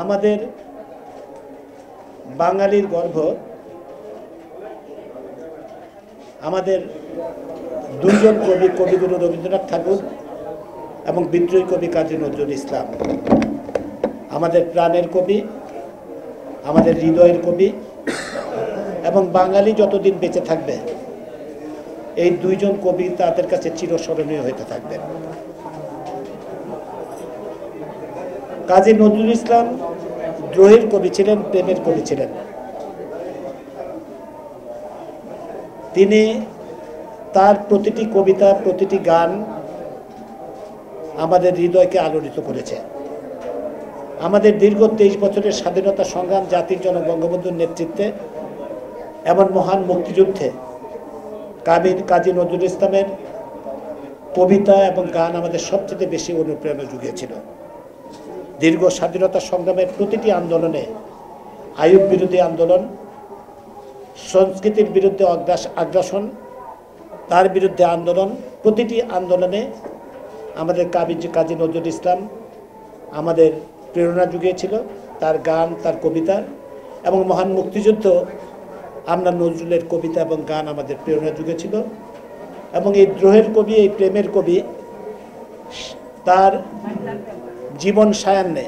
আমাদের বাঙালির গর্ব আমাদের দুইজন কবিগুরু রবীন্দ্রনাথ ঠাকুর এবং বিদ্রোহী কবি কাজী নজরুল ইসলাম। আমাদের প্রাণের কবি, আমাদের হৃদয়ের কবি, এবং বাঙালি যতদিন বেঁচে থাকবে এই দুইজন কবি তাদের কাছে চিরস্মরণীয় হতে থাকবেন। কাজী নজরুল ইসলাম দ্রোহের কবি ছিলেন, প্রেমের কবি ছিলেন। তিনি তার প্রতিটি কবিতা, প্রতিটি গান আমাদের হৃদয়কে আলোড়িত করেছে। আমাদের দীর্ঘ 23 বছরের স্বাধীনতা সংগ্রাম, জাতির জনক বঙ্গবন্ধুর নেতৃত্বে এমন মহান মুক্তিযুদ্ধে কাজী নজরুল ইসলামের কবিতা এবং গান আমাদের সবচেয়ে বেশি অনুপ্রেরণা জুগিয়েছিল। দীর্ঘ স্বাধীনতা সংগ্রামের প্রতিটি আন্দোলনে, আইয়ুব বিরোধী আন্দোলন, সংস্কৃতির বিরুদ্ধে আগ্রাসন, তার বিরুদ্ধে আন্দোলন, প্রতিটি আন্দোলনে আমাদের কাজী নজরুল ইসলাম আমাদের প্রেরণা জুগিয়েছিল। তার গান, তার কবিতা, এবং মহান মুক্তিযুদ্ধ আমরা নজরুলের কবিতা এবং গান আমাদের প্রেরণা জুগিয়েছিল। এবং এই দ্রোহের কবি, এই প্রেমের কবি তার জীবন সায়ান্নে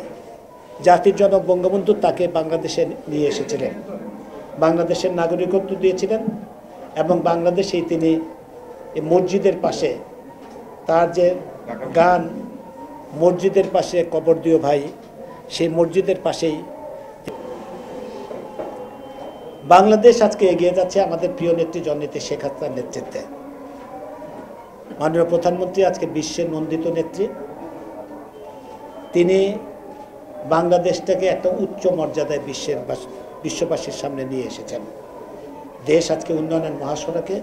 জাতির জনক বঙ্গবন্ধু তাকে বাংলাদেশে নিয়ে এসেছিলেন, বাংলাদেশের নাগরিকত্ব দিয়েছিলেন, এবং বাংলাদেশেই তিনি মসজিদের পাশে তার যে গান মসজিদের পাশে কবর দিও ভাই, সেই মসজিদের পাশেই বাংলাদেশ আজকে এগিয়ে যাচ্ছে আমাদের প্রিয় নেত্রী জননেত্রী শেখ হাসিনার নেতৃত্বে। মাননীয় প্রধানমন্ত্রী আজকে বিশ্বের নন্দিত নেত্রী। তিনি বাংলাদেশটাকে একটা উচ্চ মর্যাদায় বিশ্ববাসীর সামনে নিয়ে এসেছেন। দেশ আজকে উন্নয়নের মহাসড়কে,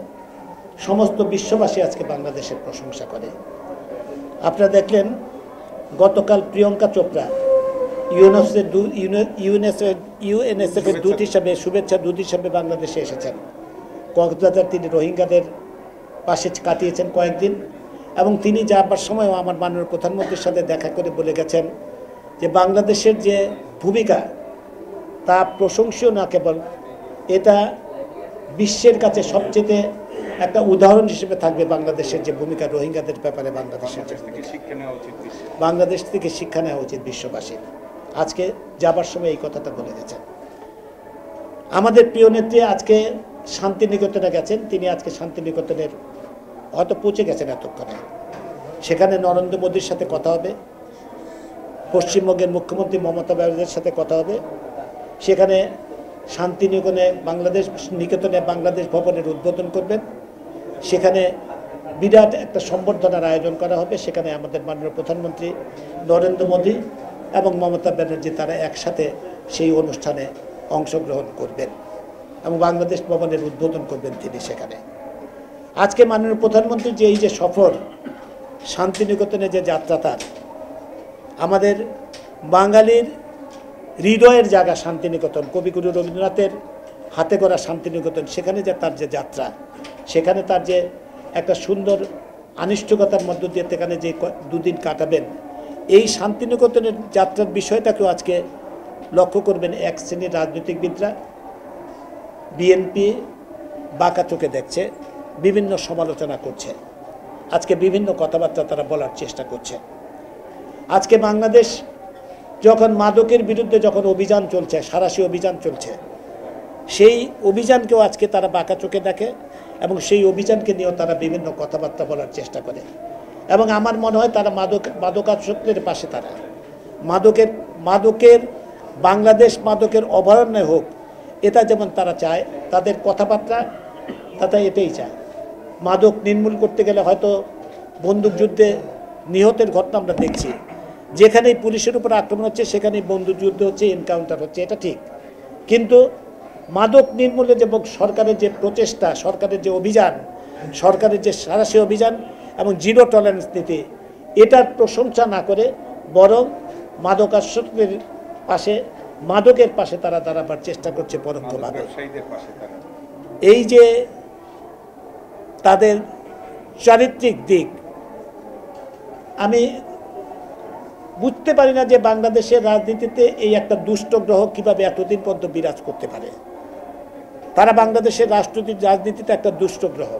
সমস্ত বিশ্ববাসী আজকে বাংলাদেশের প্রশংসা করে। আপনারা দেখলেন গতকাল প্রিয়াঙ্কা চোপড়া ইউএনএসএফের দূত হিসাবে, শুভেচ্ছা দূত হিসাবে বাংলাদেশে এসেছেন। কক্সবাজার তিনি রোহিঙ্গাদের পাশে কাটিয়েছেন কয়েকদিন, এবং তিনি যাবার সময়ও আমার মাননীয় প্রধানমন্ত্রীর সাথে দেখা করে বলে গেছেন যে বাংলাদেশের যে ভূমিকা তা প্রশংসনীয় না কেবল, এটা বিশ্বের কাছে সবচেয়ে একটা উদাহরণ হিসেবে থাকবে বাংলাদেশের যে ভূমিকা রোহিঙ্গাদের ব্যাপারে। বাংলাদেশ থেকে শিক্ষা নেওয়া উচিত বিশ্ববাসীর। আজকে যাবার সময় এই কথাটা বলে গেছেন। আমাদের প্রিয় নেত্রী আজকে শান্তিনিকেতনে গেছেন। তিনি আজকে শান্তিনিকেতনের হয়তো পৌঁছে গেছেন এতক্ষণে। সেখানে নরেন্দ্র মোদীর সাথে কথা হবে, পশ্চিমবঙ্গের মুখ্যমন্ত্রী মমতা ব্যানার্জির সাথে কথা হবে। সেখানে নিকেতনে বাংলাদেশ ভবনের উদ্বোধন করবেন। সেখানে বিরাট একটা সম্বর্ধনার আয়োজন করা হবে। সেখানে আমাদের মাননীয় প্রধানমন্ত্রী নরেন্দ্র মোদী এবং মমতা ব্যানার্জি তারা একসাথে সেই অনুষ্ঠানে অংশগ্রহণ করবেন এবং বাংলাদেশ ভবনের উদ্বোধন করবেন তিনি সেখানে। আজকে মাননীয় প্রধানমন্ত্রী যে এই যে সফর, শান্তিনিকেতনে যে যাত্রা, তার আমাদের বাঙালির হৃদয়ের জায়গা শান্তিনিকেতন, কবিগুরু রবীন্দ্রনাথের হাতে গড়া শান্তিনিকেতন, সেখানে যে তার যে যাত্রা, সেখানে তার যে একটা সুন্দর আনিষ্টকতার মধ্য দিয়ে সেখানে যে দুদিন কাটাবেন, এই শান্তিনিকেতনের যাত্রার বিষয়টাকেও আজকে লক্ষ্য করবেন এক শ্রেণীর রাজনৈতিকবিদরা। বিএনপি বাঁকা চোখে দেখছে, বিভিন্ন সমালোচনা করছে, আজকে বিভিন্ন কথাবার্তা তারা বলার চেষ্টা করছে। আজকে বাংলাদেশ যখন মাদকের বিরুদ্ধে যখন অভিযান চলছে, সাঁড়াশি অভিযান চলছে, সেই অভিযানকেও আজকে তারা বাঁকা চোখে দেখে এবং সেই অভিযানকে নিয়েও তারা বিভিন্ন কথাবার্তা বলার চেষ্টা করে। এবং আমার মনে হয় তারা মাদকাসক্তের পাশে, তারা মাদকের বাংলাদেশ মাদকের অভয়ারণ্য হোক, এটা যেমন তারা চায়, তাদের কথাবার্তা তারা এটাই চায়। মাদক নির্মূল করতে গেলে হয়তো বন্দুকযুদ্ধে নিহতের ঘটনা আমরা দেখছি, যেখানেই পুলিশের উপর আক্রমণ হচ্ছে সেখানেই বন্দুকযুদ্ধ হচ্ছে, এনকাউন্টার হচ্ছে, এটা ঠিক। কিন্তু মাদক নির্মূলে যে সরকারের যে প্রচেষ্টা, সরকারের যে অভিযান, সরকারের যে সাঁড়াশি অভিযান এবং জিরো টলারেন্স নীতি, এটার প্রশংসা না করে বরং মাদকাসক্তের পাশে, মাদকের পাশে তারা দাঁড়াবার চেষ্টা করছে পরোক্ষভাবে। এই যে তাদের চারিত্রিক দিক, আমি বুঝতে পারি না যে বাংলাদেশের রাজনীতিতে এই একটা দুষ্ট গ্রহ কিভাবে এতদিন পর্যন্ত বিরাজ করতে পারে। তারা বাংলাদেশের রাজনীতিতে একটা দুষ্ট গ্রহ,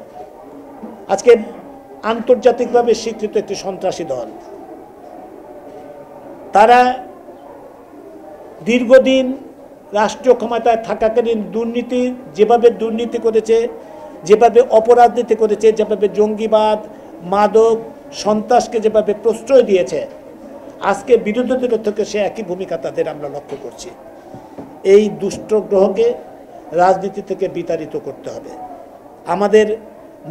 আজকে আন্তর্জাতিকভাবে স্বীকৃত একটি সন্ত্রাসী দল। তারা দীর্ঘদিন রাষ্ট্রীয় ক্ষমতায় থাকাকালীন যেভাবে দুর্নীতি করেছে, যেভাবে অপরাজনীতি করেছে, যেভাবে জঙ্গিবাদ, মাদক, সন্ত্রাসকে যেভাবে প্রশ্রয় দিয়েছে, আজকে বিরোধীদের থেকে সে একই ভূমিকা তাদের আমরা লক্ষ্য করছি। এই দুষ্ট গ্রহকে রাজনীতি থেকে বিতাড়িত করতে হবে। আমাদের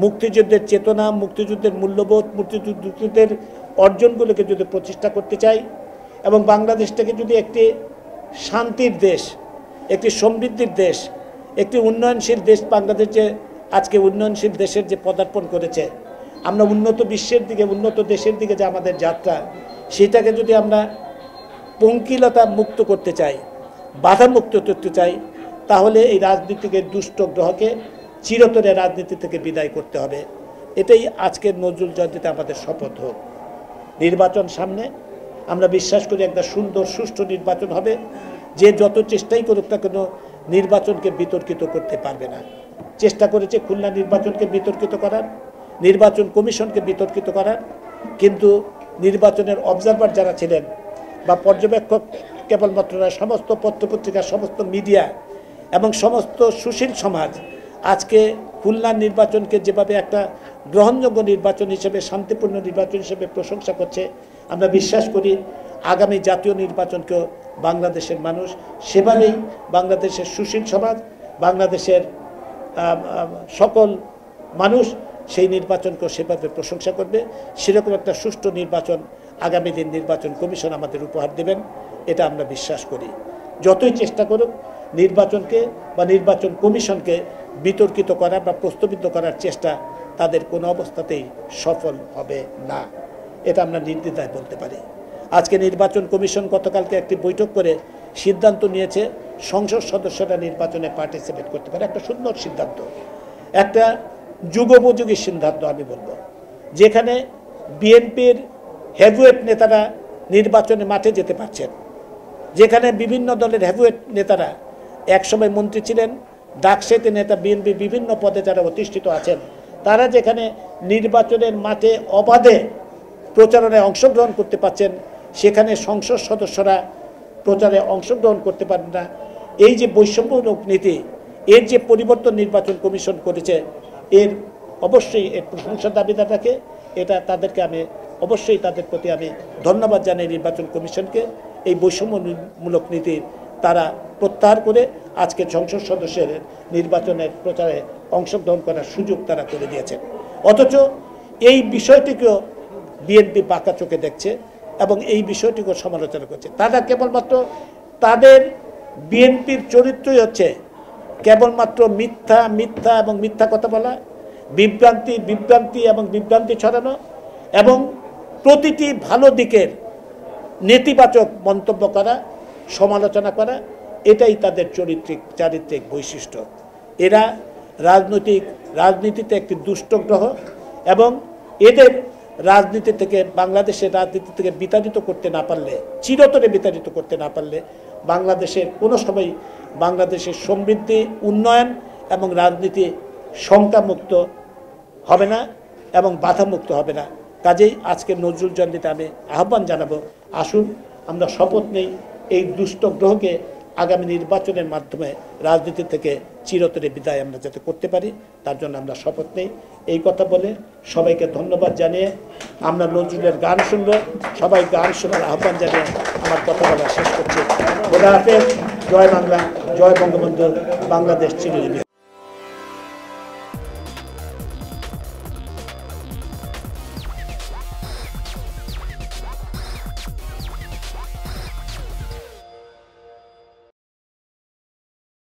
মুক্তিযুদ্ধের চেতনা, মুক্তিযুদ্ধের মূল্যবোধ, মুক্তিযুদ্ধের অর্জনগুলোকে যদি প্রতিষ্ঠা করতে চাই এবং বাংলাদেশটাকে যদি একটি শান্তির দেশ, একটি সমৃদ্ধির দেশ, একটি উন্নয়নশীল দেশ, বাংলাদেশ যে আজকে উন্নয়নশীল দেশের যে পদার্পণ করেছে, আমরা উন্নত বিশ্বের দিকে, উন্নত দেশের দিকে যে আমাদের যাত্রা, সেটাকে যদি আমরা পঙ্কিলতা মুক্ত করতে চাই, বাধা মুক্ত করতে চাই, তাহলে এই রাজনীতিকে দুষ্ট গ্রহকে চিরতরে রাজনীতি থেকে বিদায় করতে হবে। এটাই আজকের নজরুল জয়ন্তীতে আমাদের শপথ হোক। নির্বাচন সামনে, আমরা বিশ্বাস করি একটা সুন্দর সুষ্ঠু নির্বাচন হবে। যে যত চেষ্টাই করুক না কেন নির্বাচনকে বিতর্কিত করতে পারবে না। চেষ্টা করেছে খুলনা নির্বাচনকে বিতর্কিত করার, নির্বাচন কমিশনকে বিতর্কিত করার, কিন্তু নির্বাচনের অবজারভার যারা ছিলেন বা পর্যবেক্ষক কেবলমাত্র সমস্ত পত্রপত্রিকা, সমস্ত মিডিয়া এবং সমস্ত সুশীল সমাজ আজকে খুলনার নির্বাচনকে যেভাবে একটা গ্রহণযোগ্য নির্বাচন হিসেবে, শান্তিপূর্ণ নির্বাচন হিসেবে প্রশংসা করছে, আমরা বিশ্বাস করি আগামী জাতীয় নির্বাচনকেও বাংলাদেশের মানুষ সেভাবেই, বাংলাদেশের সুশীল সমাজ, বাংলাদেশের সকল মানুষ সেই নির্বাচনকেও সেভাবে প্রশংসা করবে। সেরকম একটা সুষ্ঠু নির্বাচন আগামী দিন নির্বাচন কমিশন আমাদের উপহার দেবেন, এটা আমরা বিশ্বাস করি। যতই চেষ্টা করুক নির্বাচনকে বা নির্বাচন কমিশনকে বিতর্কিত করা বা প্রশ্নবিদ্ধ করার চেষ্টা তাদের কোনো অবস্থাতেই সফল হবে না, এটা আমরা নির্দ্বিধায় বলতে পারি। আজকে নির্বাচন কমিশন গতকালকে একটি বৈঠক করে সিদ্ধান্ত নিয়েছে সংসদ সদস্যরা নির্বাচনে পার্টিসিপেট করতে পারে। একটা সুন্দর সিদ্ধান্ত, একটা যুগোপযোগী সিদ্ধান্ত আমি বলবো, যেখানে বিএনপির হেভিওয়েট নেতারা নির্বাচনে মাঠে যেতে পারছেন, যেখানে বিভিন্ন দলের হেভিওয়েট নেতারা একসময় মন্ত্রী ছিলেন, ডাকসেতে নেতা, বিএনপি বিভিন্ন পদে যারা অধিষ্ঠিত আছেন, তারা যেখানে নির্বাচনের মাঠে অবাধে প্রচারণায় অংশগ্রহণ করতে পারছেন, সেখানে সংসদ সদস্যরা প্রচারে অংশগ্রহণ করতে পারেন না। এই যে বৈষম্যমূলক নীতি, এর যে পরিবর্তন নির্বাচন কমিশন করেছে, এর অবশ্যই এর প্রশংসার দাবিদার রাখে। এটা তাদেরকে আমি অবশ্যই, তাদের প্রতি আমি ধন্যবাদ জানাই নির্বাচন কমিশনকে। এই বৈষম্যমূলক নীতি তারা প্রত্যাহার করে আজকে সংসদ সদস্যের নির্বাচনের প্রচারে অংশগ্রহণ করার সুযোগ তারা করে দিয়েছেন। অথচ এই বিষয়টিকেও বিএনপি বাঁকা চোখে দেখছে এবং এই বিষয়টিকেও সমালোচনা করছে। তারা কেবলমাত্র তাদের বিএনপির চরিত্রই হচ্ছে কেবলমাত্র মিথ্যা মিথ্যা এবং মিথ্যা কথা বলা, বিভ্রান্তি এবং বিভ্রান্তি ছড়ানো এবং প্রতিটি ভালো দিকের নেতিবাচক মন্তব্য করা, সমালোচনা করা, এটাই তাদের চারিত্রিক বৈশিষ্ট্য। এরা রাজনীতিতে একটি দুষ্ট গ্রহ এবং এদের রাজনীতি থেকে, বাংলাদেশের রাজনীতি থেকে বিতাড়িত করতে না পারলে, চিরতরে বিতাড়িত করতে না পারলে বাংলাদেশের কোনো সময় বাংলাদেশের সমৃদ্ধি, উন্নয়ন এবং রাজনীতি শঙ্কামুক্ত হবে না এবং বাধামুক্ত হবে না। কাজেই আজকে নজরুল জয়ন্তীতে আমি আহ্বান জানাবো, আসুন আমরা শপথ নেই এই দুষ্ট গ্রহকে আগামী নির্বাচনের মাধ্যমে রাজনীতি থেকে চিরতরে বিদায় আমরা যাতে করতে পারি, তার জন্য আমরা শপথ নেই। এই কথা বলে সবাইকে ধন্যবাদ জানিয়ে আমরা নজরুলের গান শুনব। সবাই গান শোনার আহ্বান জানিয়ে আমার কথা বলা শেষ করছি। খোদা হাফেজ। জয় বাংলা, জয় বঙ্গবন্ধু, বাংলাদেশ চিরজীবী।